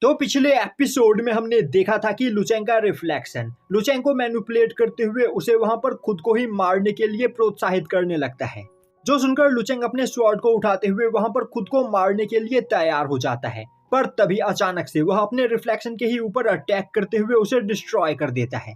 तो पिछले एपिसोड में हमने देखा था कि लुचेंग का रिफ्लेक्शन लुचेंग को मैनिपुलेट करते हुए उसे वहां पर खुद को ही मारने के लिए प्रोत्साहित करने लगता है, जो सुनकर लुचेंग अपने स्वॉर्ड को उठाते हुए वहां पर खुद को मारने के लिए तैयार हो जाता है। पर तभी अचानक से वह अपने रिफ्लेक्शन के ही ऊपर अटैक करते हुए उसे डिस्ट्रॉय कर देता है।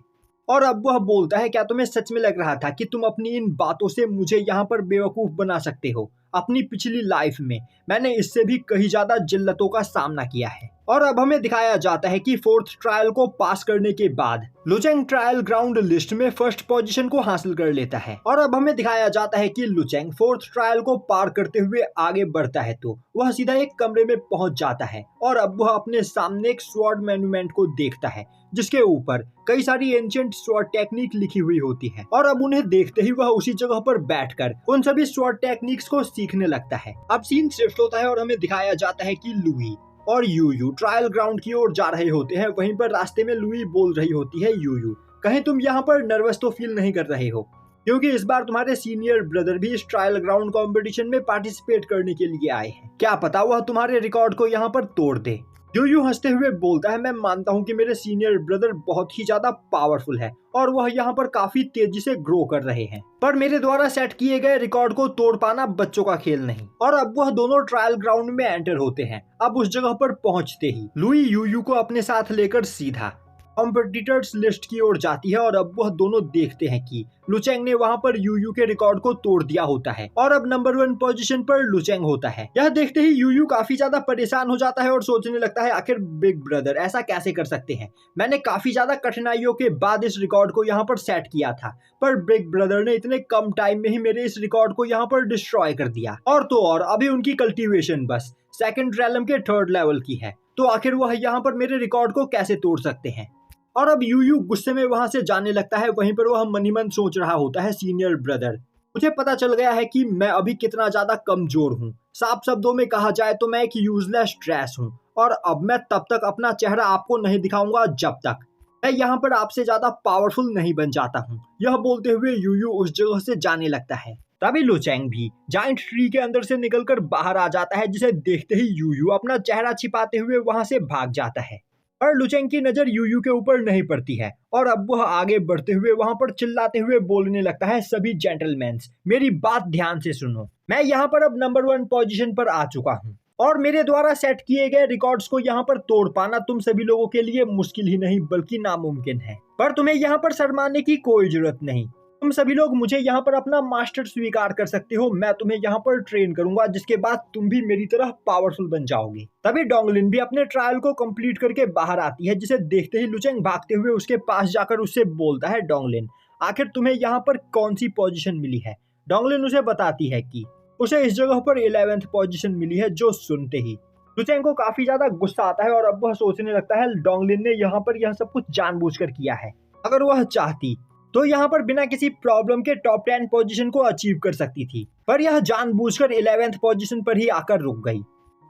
और अब वह बोलता है, क्या तुम्हें सच में लग रहा था कि तुम अपनी इन बातों से मुझे यहाँ पर बेवकूफ बना सकते हो? अपनी पिछली लाइफ में मैंने इससे भी कहीं ज्यादा जिल्लतों का सामना किया है। और अब हमें दिखाया जाता है कि फोर्थ ट्रायल को पास करने के बाद लुचेंग ट्रायल ग्राउंड लिस्ट में फर्स्ट पोजीशन को हासिल कर लेता है। और अब हमें दिखाया जाता है कि लुचेंग फोर्थ ट्रायल को पार करते हुए आगे बढ़ता है तो वह सीधा एक कमरे में पहुंच जाता है और अब वह अपने सामने एक स्वॉर्ड मॉन्यूमेंट को देखता है, जिसके ऊपर कई सारी एंशिएंट स्वॉर्ड टेक्निक लिखी हुई होती है। और अब उन्हें देखते ही वह उसी जगह पर बैठकर उन सभी स्वॉर्ड टेक्निक्स को सीखने लगता है। अब सीन शिफ्ट होता है और हमें दिखाया जाता है कि लुई और यूयू ट्रायल ग्राउंड की ओर जा रहे होते हैं। वहीं पर रास्ते में लुई बोल रही होती है, यूयू कहीं तुम यहाँ पर नर्वस तो फील नहीं कर रहे हो, क्योंकि इस बार तुम्हारे सीनियर ब्रदर भी इस ट्रायल ग्राउंड कंपटीशन में पार्टिसिपेट करने के लिए आए हैं, क्या पता वह तुम्हारे रिकॉर्ड को यहाँ पर तोड़ दे। यूयू हंसते हुए बोलता है, मैं मानता हूँ कि मेरे सीनियर ब्रदर बहुत ही ज्यादा पावरफुल है और वह यहाँ पर काफी तेजी से ग्रो कर रहे हैं, पर मेरे द्वारा सेट किए गए रिकॉर्ड को तोड़ पाना बच्चों का खेल नहीं। और अब वह दोनों ट्रायल ग्राउंड में एंटर होते हैं। अब उस जगह पर पहुंचते ही लुई यूयू को अपने साथ लेकर सीधा कॉम्पिटिटर्स लिस्ट की ओर जाती है और अब वह दोनों देखते हैं कि लुचेंग ने वहां पर यूयू के रिकॉर्ड को तोड़ दिया होता है और अब नंबर 1 पोजीशन पर लुचेंग होता है। यह देखते ही यूयू काफी ज्यादा परेशान हो जाता है और सोचने लगता है, आखिर बिग ब्रदर ऐसा कैसे कर सकते हैं? मैंने काफी ज्यादा कठिनाइयों के बाद इस रिकॉर्ड को यहाँ पर सेट किया था, पर बिग ब्रदर ने इतने कम टाइम में ही मेरे इस रिकॉर्ड को यहाँ पर डिस्ट्रॉय कर दिया। और तो और अभी उनकी कल्टीवेशन बस सेकंड रैलम के 3rd लेवल की है, तो आखिर वह यहाँ पर मेरे रिकॉर्ड को कैसे तोड़ सकते हैं? और अब यूयू गुस्से में वहां से जाने लगता है। वहीं पर वह मन ही मन सोच रहा होता है, सीनियर ब्रदर मुझे पता चल गया है कि मैं अभी कितना ज्यादा कमजोर हूँ। साफ शब्दों में कहा जाए तो मैं एक यूजलेस ट्रैश हूँ और अब मैं तब तक अपना चेहरा आपको नहीं दिखाऊंगा जब तक मैं यहाँ पर आपसे ज्यादा पावरफुल नहीं बन जाता हूँ। यह बोलते हुए यूयू उस जगह से जाने लगता है। तभी लुचेंग भी जाइंट ट्री के अंदर से निकलकर बाहर आ जाता है, जिसे देखते ही यूयू अपना चेहरा छिपाते हुए वहां से भाग जाता है। पर लुचेंग की नजर यूयू के ऊपर नहीं पड़ती है और अब वह आगे बढ़ते हुए वहां पर चिल्लाते हुए बोलने लगता है, सभी जेंटलमैन्स मेरी बात ध्यान से सुनो, मैं यहाँ पर अब नंबर 1 पोजीशन पर आ चुका हूँ और मेरे द्वारा सेट किए गए रिकॉर्ड्स को यहाँ पर तोड़ पाना तुम सभी लोगों के लिए मुश्किल ही नहीं बल्कि नामुमकिन है। पर तुम्हें यहाँ पर शर्माने की कोई जरूरत नहीं, तुम सभी लोग मुझे यहाँ पर अपना मास्टर स्वीकार कर सकते हो। मैं तुम्हें यहाँ पर ट्रेन करूंगा, जिसके बाद तुम भी मेरी तरह पावरफुल बन जाओगे। तभी डोंगलिन भी अपने ट्रायल को कंप्लीट करके बाहर आती है, जिसे देखते ही लुचेंग भागते हुए उसके पास जाकर उससे बोलता है, डोंगलिन आखिर तुम्हें यहाँ पर कौन सी पोजीशन मिली है? डोंगलिन उसे बताती है कि उसे इस जगह पर 11th पोजीशन मिली है। जो सुनते ही लुचेंग को काफी ज्यादा गुस्सा आता है और अब वह सोचने लगता है, डोंगलिन ने यहाँ पर यह सब कुछ जानबूझकर किया है। अगर वह चाहती तो यहाँ पर बिना किसी प्रॉब्लम के टॉप 10 पोजीशन को अचीव कर सकती थी, पर यह जानबूझकर 11th पोजीशन पर ही आकर रुक गई।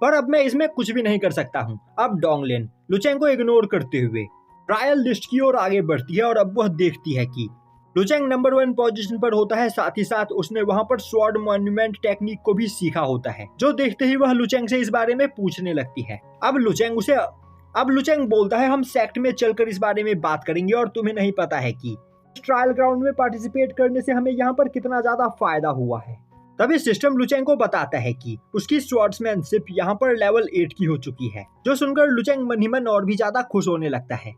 पर अब मैं इसमें कुछ भी नहीं कर सकता हूँ। अब डोंगलिन लुचेंग को इग्नोर करते हुए ट्रायल लिस्ट की ओर आगे बढ़ती है और अब वह देखती है कि लुचेंग नंबर 1 पोजीशन पर होता है, साथ ही साथ उसने वहां पर स्वॉर्ड मॉन्यूमेंट टेक्निक को भी सीखा होता है। जो देखते ही वह लुचेंग से इस बारे में पूछने लगती है। अब लुचेंग बोलता है, हम सेक्ट में चलकर इस बारे में बात करेंगे और तुम्हें नहीं पता है कि ट्रायल ग्राउंड में पार्टिसिपेट करने से हमें यहाँ पर कितना ज्यादा फायदा हुआ है। तभी सिस्टम लुचेंग को बताता है कि उसकी स्वॉर्ड्समैनशिप यहाँ पर लेवल 8 की हो चुकी है। जो सुनकर लुचेंग मन ही मन और भी ज्यादा खुश होने लगता है।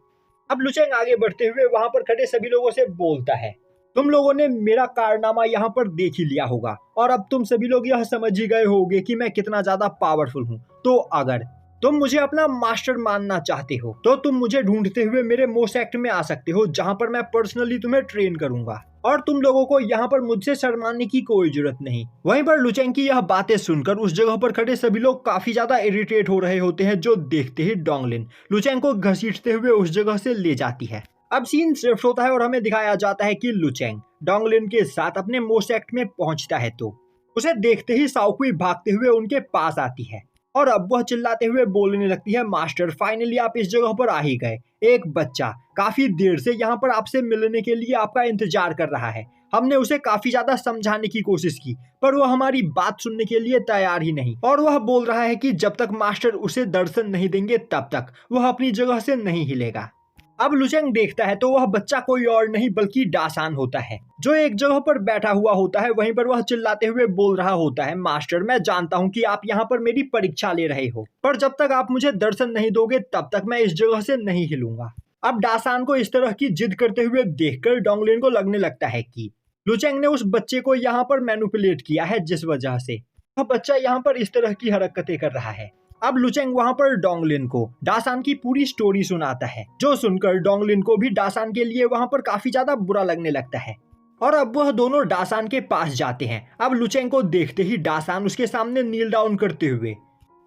अब लुचेंग आगे बढ़ते हुए वहां पर खड़े सभी लोगों से बोलता है, तुम लोगों ने मेरा कारनामा यहाँ पर देख ही लिया होगा और अब तुम सभी लोग यह समझ ही गए होंगे कि मैं कितना ज्यादा पावरफुल हूँ। तो अगर तुम मुझे अपना मास्टर मानना चाहते हो तो तुम मुझे ढूंढते हुए मेरे मो सेक्ट में आ सकते हो, जहां पर मैं पर्सनली तुम्हें ट्रेन करूंगा और तुम लोगों को यहाँ पर मुझसे शर्माने की कोई जरूरत नहीं। वहीं पर लुचेंग की यह बातें सुनकर उस जगह पर खड़े सभी लोग काफी ज्यादा इरिटेट हो रहे होते हैं। जो देखते ही डोंगलिन लुचेंग को घसीटते हुए उस जगह से ले जाती है। अब सीन शिफ्ट होता है और हमें दिखाया जाता है कि लुचेंग डोंगलिन के साथ अपने मो सेक्ट में पहुंचता है तो उसे देखते ही साओक्वी भागते हुए उनके पास आती है और अब वह चिल्लाते हुए बोलने लगती है, मास्टर फाइनली आप इस जगह पर आ ही गए। एक बच्चा काफी देर से यहाँ पर आपसे मिलने के लिए आपका इंतजार कर रहा है। हमने उसे काफी ज्यादा समझाने की कोशिश की, पर वह हमारी बात सुनने के लिए तैयार ही नहीं, और वह बोल रहा है कि जब तक मास्टर उसे दर्शन नहीं देंगे तब तक वह अपनी जगह से नहीं हिलेगा। अब लुचेंग देखता है तो वह बच्चा कोई और नहीं बल्कि डासान होता है, जो एक जगह पर बैठा हुआ होता है। वहीं पर वह चिल्लाते हुए बोल रहा होता है, मास्टर मैं जानता हूँ कि आप यहाँ पर मेरी परीक्षा ले रहे हो, पर जब तक आप मुझे दर्शन नहीं दोगे तब तक मैं इस जगह से नहीं हिलूंगा। अब डासान को इस तरह की जिद करते हुए देखकर डोंगलिन को लगने लगता है कि लुचेंग ने उस बच्चे को यहाँ पर मैनिपुलेट किया है, जिस वजह से वह बच्चा यहाँ पर इस तरह की हरकतें कर रहा है। अब लुचेंग वहां पर डोंगलिन को डासान की पूरी स्टोरी सुनाता है, जो सुनकर डोंगलिन को भी डासान के लिए वहां पर काफी ज्यादा बुरा लगने लगता है, और अब वह दोनों डासान के पास जाते हैं। अब लुचेंग को देखते ही डासान उसके सामने नील डाउन करते हुए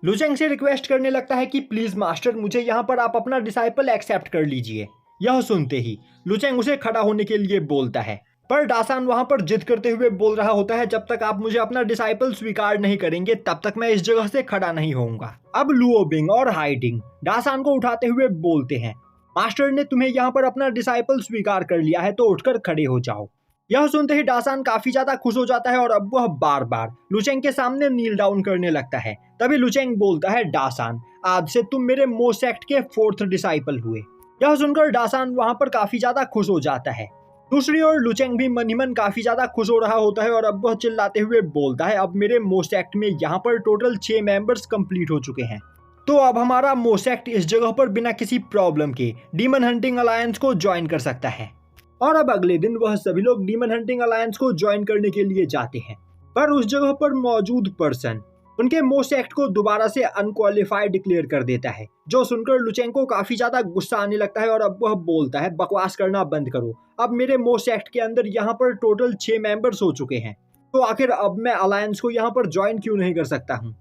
लुचेंग से रिक्वेस्ट करने लगता है कि प्लीज मास्टर, मुझे यहाँ पर आप अपना डिसाइपल एक्सेप्ट कर लीजिए। यह सुनते ही लुचेंग उसे खड़ा होने के लिए बोलता है, पर डासान वहां पर जिद करते हुए बोल रहा होता है, जब तक आप मुझे अपना डिसाइपल स्वीकार नहीं करेंगे तब तक मैं इस जगह से खड़ा नहीं होऊंगा। अब लुओबिंग और हाइडिंग डासान को उठाते हुए बोलते हैं, मास्टर ने तुम्हें यहाँ पर अपना डिसाइपल स्वीकार कर लिया है तो उठकर खड़े हो जाओ। यह सुनते ही डासान काफी ज्यादा खुश हो जाता है और अब वह बार बार लुचेंग के सामने नील डाउन करने लगता है। तभी लुचेंग बोलता है, डासान आज से तुम मेरे मोसेक्ट के 4th डिसाइपल हुए। यह सुनकर डासान वहां पर काफी ज्यादा खुश हो जाता है। दूसरी ओर लुचेंग भी मन ही मन काफी ज्यादा खुश हो रहा होता है और अब वह चिल्लाते हुए बोलता है, अब मेरे मोसेक्ट में यहाँ पर टोटल 6 मेंबर्स कंप्लीट हो चुके हैं, तो अब हमारा मोसेक्ट इस जगह पर बिना किसी प्रॉब्लम के डीमन हंटिंग अलायंस को ज्वाइन कर सकता है। और अब अगले दिन वह सभी लोग डीमन हंटिंग अलायंस को ज्वाइन करने के लिए जाते हैं, पर उस जगह पर मौजूद पर्सन उनके मोसेक्ट को दोबारा से अनक्वालिफाइड डिक्लेयर कर देता है, जो सुनकर लुचेंग को काफी ज्यादा गुस्सा आने लगता है और अब वह बोलता है, बकवास करना बंद करो, अब मेरे मोसेक्ट के अंदर यहाँ पर टोटल 6 मेंबर्स हो चुके हैं, तो आखिर अब मैं अलायंस को यहाँ पर ज्वाइन क्यों नहीं कर सकता हूँ।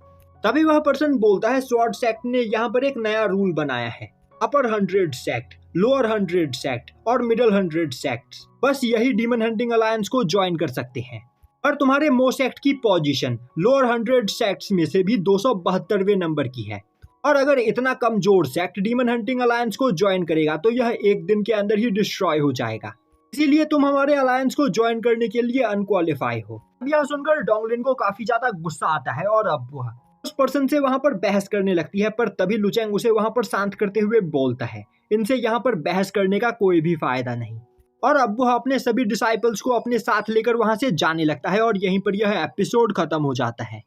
तभी वह पर्सन बोलता है, स्वॉर्ड सेक्ट ने यहाँ पर एक नया रूल बनाया है, अपर 100 सेक्ट, लोअर 100 सेक्ट और मिडल 100 सेक्ट, बस यही डीमन हंटिंग अलायंस को ज्वाइन कर सकते हैं। पर तुम्हारे मोसेक्ट की पोजीशन लोअर 100 सेक्ट्स में से भी 272वें नंबर की है, और अगर इतना कमजोर सेक्ट डीमन हंटिंग अलायंस को ज्वाइन करेगा तो यह एक दिन के अंदर ही डिस्ट्रॉय हो जाएगा, इसीलिए तुम हमारे अलायंस को ज्वाइन करने के लिए अनक्वालिफाई हो। अब यह सुनकर डोंगलिन को काफी ज्यादा गुस्सा आता है और अब वह उस पर्सन से वहां पर बहस करने लगती है, पर तभी लुचेंग उसे वहां पर शांत करते हुए बोलता है, इनसे यहाँ पर बहस करने का कोई भी फायदा नहीं। और अब वह अपने सभी डिसाइपल्स को अपने साथ लेकर वहां से जाने लगता है और यहीं पर यह एपिसोड खत्म हो जाता है।